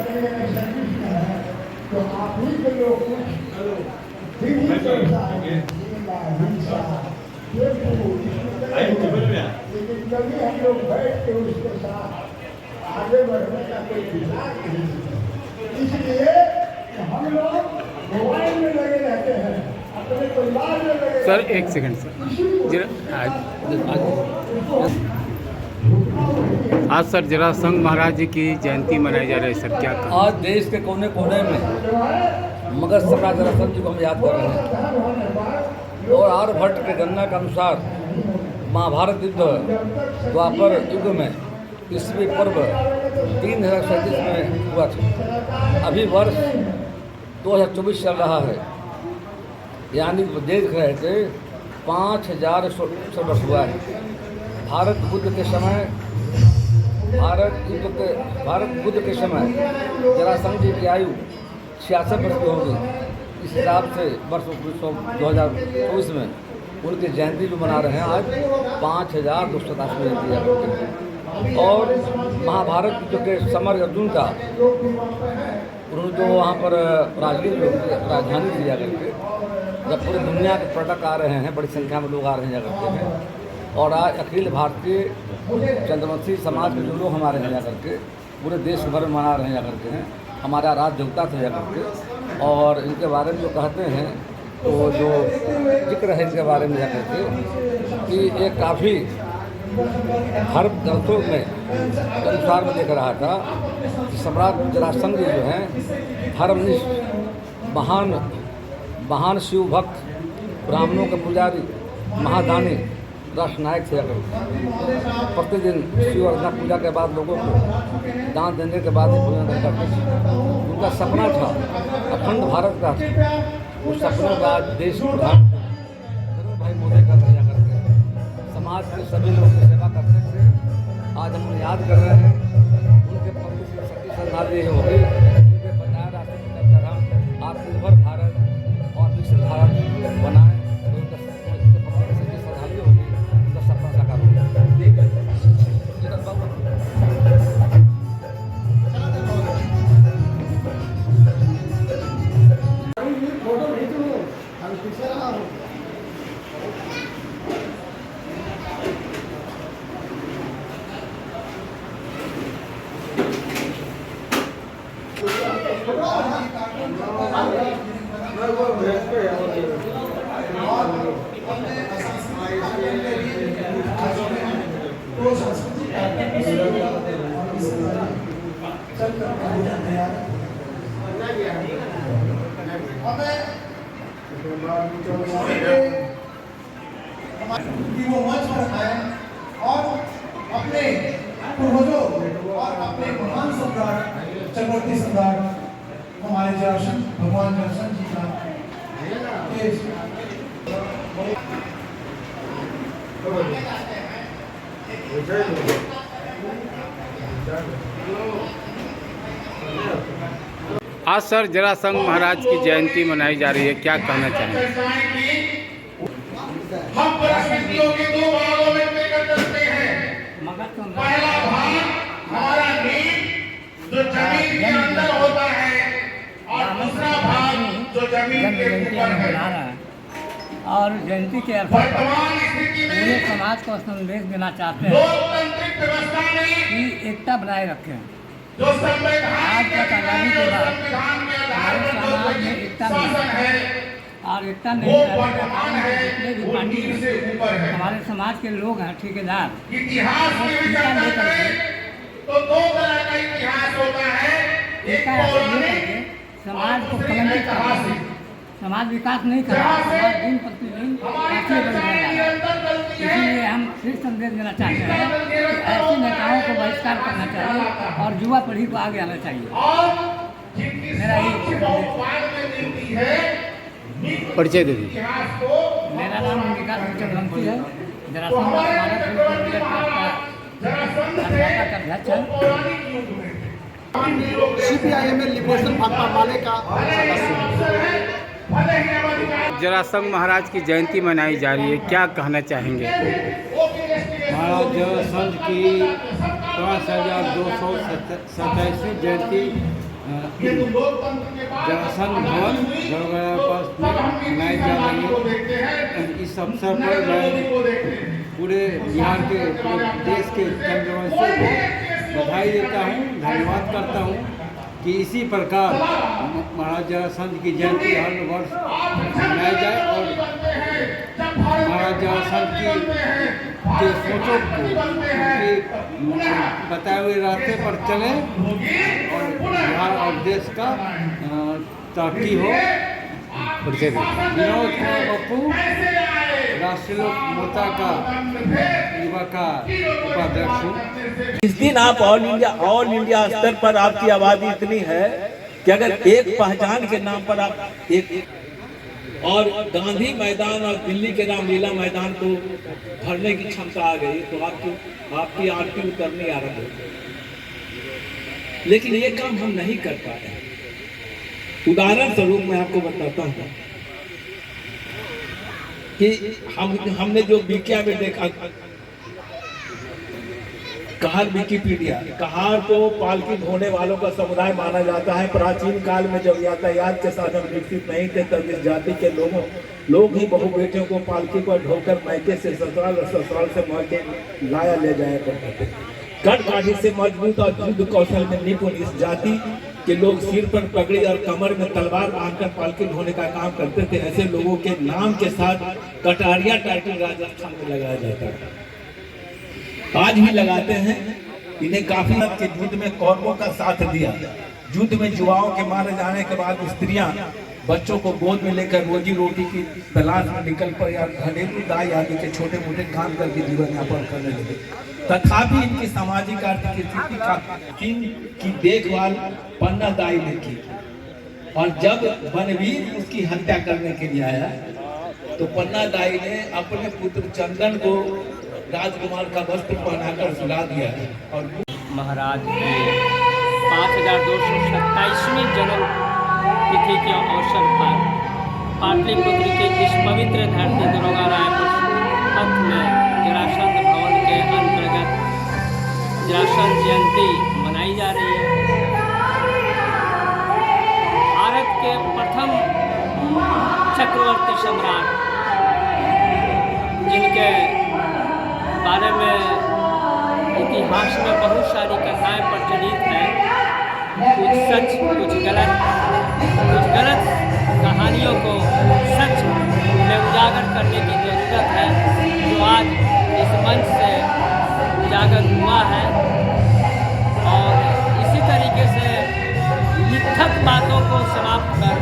तो आप ही के लोग कुछ लेकिन कभी हम लोग बैठ के उसके साथ आगे बढ़ने का कोई विचार नहीं। इसलिए हम लोग मोबाइल में लगे रहते हैं, अपने परिवार में लगे। सर एक सेकंड सर, आज सर जरासंध महाराज जी की जयंती मनाई जा रही है सर, क्या कहा? आज देश के कोने कोने में मगध सम्राट जरासंध जी को हम याद कर रहे हैं। और आर्यभट्ट के गणना के अनुसार महाभारत युद्ध द्वापर युग में ईस्वी पूर्व 3037 में हुआ था। अभी वर्ष 2024 चल रहा है, यानी देख रहे थे 5000 वर्ष हुआ है। भारत बुद्ध के समय जरासंध जी की आयु 66 वर्ष की होगी। इस हिसाब से वर्ष 2024 में उनकी जयंती जो मना रहे हैं आज 5287 जयंती है। और महाभारत जो के समर अर्जुन का उन्होंने जो वहाँ पर राजधानी दिया करके, जब पूरी दुनिया के पर्यटक आ रहे हैं, बड़ी संख्या में लोग आ रहे हैं जा करके हैं। और आज अखिल भारतीय चंद्रवंशी समाज के जो लोग हमारे यहाँ जा करके पूरे देश भर में मना रहे हैं जा करके हैं, हमारा राज्य देवता थे जा करके। और इनके बारे में जो कहते हैं तो जो जिक्र है इनके बारे में जा करके कि ये काफ़ी हर ग्रंथों में अनुसार में देख रहा था कि सम्राट जरासंध जी जो हैं धर्मनिष्ठ महान शिव भक्त, ब्राह्मणों के पुजारी, महादानी, राष्ट्रनायक थे। प्रतिदिन शिव अर्चना पूजा के बाद लोगों को दान देने के बाद ही भोजन करते थे। उनका सपना था अखंड भारत का, उस सपने का आज देश प्रधान नरेंद्र भाई मोदी का तैयार करके समाज के सभी लोगों की सेवा करते थे। आज हम उन्हें याद कर रहे हैं। उनके प्रति सच्ची श्रद्धांजलि होगी। उनके बनाए राष्ट्र हम आत्मनिर्भर भारत और विकसित भारत बनाएं, तो उनके प्रति सच्ची श्रद्धांजलि होगी, उनका सपना साकार होगा। ठीक है। कि वो मंच पर आए और अपने पूर्वजों और अपने महान सम्राट चक्रवर्ती सम्राट हमारे जरासंध भगवान जरासंध जी का आज सर जरासंध महाराज की जयंती मनाई जा रही है, क्या कहना चाहेंगे? हम परिस्थितियों के दो भागों में लेकर चलते हैं। पहला भाग हमारा नींव जो जमीन के अंदर होता है, और दूसरा भाग जो जमीन के ऊपर है। और जयंती के अवसर पर पूरे समाज को संदेश देना चाहते हैं लोकतांत्रिक व्यवस्था में कि एकता बनाए रखें। जो संविधान आज तक आज़ादी के बाद संविधान के आधार हमारे पर समाज में एकता शासन नहीं है, और एकता वो नहीं रहने का वर्तमान कारण है, जितने भी वो पार्टी नींव से ऊपर है। हमारे समाज के लोग हैं, ठेकेदार, इतिहास वो में टीका विचार लेकर करते के हैं तो दो तरह का इतिहास होता है। एक टीका लेकर पौराणिक के समाज को और कलंकित करते हैं। ऐतिहासिक। समाज विकास नहीं कर रहा, समाज दिन प्रतिदिन काफी बढ़ रहा है। इसीलिए हम फिर संदेश देना चाहते हैं कि ऐसे नेताओं को बहिष्कार करना चाहिए और युवा पीढ़ी को आगे आना चाहिए। मेरा यही परिचय दे दीजिए। मेरा नाम विकास चंद्रवंशी है, जरासंध का अध्यक्ष है। CPIML लिबरेशन भाकपा माले का जरासंध महाराज की जयंती मनाई जा रही है, क्या कहना चाहेंगे? महाराज जरासंध की 5227वीं जयंती ये तो लोकतंत्र के बाद जरासंध भवन गड़गड़ा पास में मनाई जा रही है। इस अवसर पर मैं पूरे बिहार के पूरे देश के चंद्रवंशियों को बधाई देता हूँ, धन्यवाद करता हूँ कि इसी प्रकार महाराज जरासंध की जयंती हर वर्ष मनाई जाए और महाराज जरासंध के सोचों को उनके बताए हुए रास्ते पर चले और बिहार और देश का तरक्की हो। विनोद कुमार पप्पू, राष्ट्रीय लोक मोर्चा का युवा का उपाध्यक्ष हूँ। इस दिन आप ऑल इंडिया स्तर पर आपकी आबादी इतनी है कि अगर एक पहचान के नाम पर आप एक और गांधी मैदान और दिल्ली के रामलीला मैदान को भरने की क्षमता आ गई तो आपकी आरती उतरनी आरंभ हो गई। लेकिन ये काम हम नहीं कर पा रहे। उदाहरण स्वरूप मैं आपको बताता हूँ कि हमने जो विकिया में देखा, कहार विकिपीडिया, कहार को पालकी ढोने वालों का समुदाय माना जाता है। प्राचीन काल में जब यातायात के साधन विकसित नहीं थे तब इस जाति के लोग ही बहु बेटियों को पालकी पर ढोकर मैके से ससुराल और ससुराल से मायके लाया ले जाया करते थे। गढ़काठी से मजबूत और युद्ध कौशल में निपुण इस जाति के लोग सिर पर पगड़ी और कमर में तलवार बांधकर पालकी ढोने का काम करते थे। ऐसे लोगों के नाम के साथ कटारिया टाइटल राजस्थान में लगाया जाता है, आज भी लगाते हैं। इन्हें काफी के युद्ध में कौरवों का साथ दिया। युद्ध में युवाओं के मारे जाने के बाद स्त्रियां बच्चों को गोद में लेकर रोजी रोटी की तलाश में निकल पर या घरेलू दाई आदि के छोटे मोटे काम करके जीवन यापन करने लगे। तथापि इनकी सामाजिक आर्थिक स्थिति की देखभाल पन्ना दाई ने की और जब बनवीर उसकी हत्या करने के लिए आया तो पन्ना दाई ने अपने पुत्र चंदन को राजकुमार का वस्त्र पहनाकर सुला दिया और महाराज के 5227वीं जन्म तिथि के अवसर पर पाटलिपुत्र के इस पवित्र धरती दरोगा रायपुर पथ में जरासंध भवन के अंतर्गत जरासंध जयंती मनाई जा रही है। भारत के प्रथम चक्रवर्ती सम्राट जिनके बारे में इतिहास में बहुत सारी कथाएं प्रचलित हैं, कुछ सच कुछ गलत कहानियों को सच में उजागर करने की ज़रूरत है, जो आज इस मंच से उजागर हुआ है। और इसी तरीके से मिथक बातों को समाप्त कर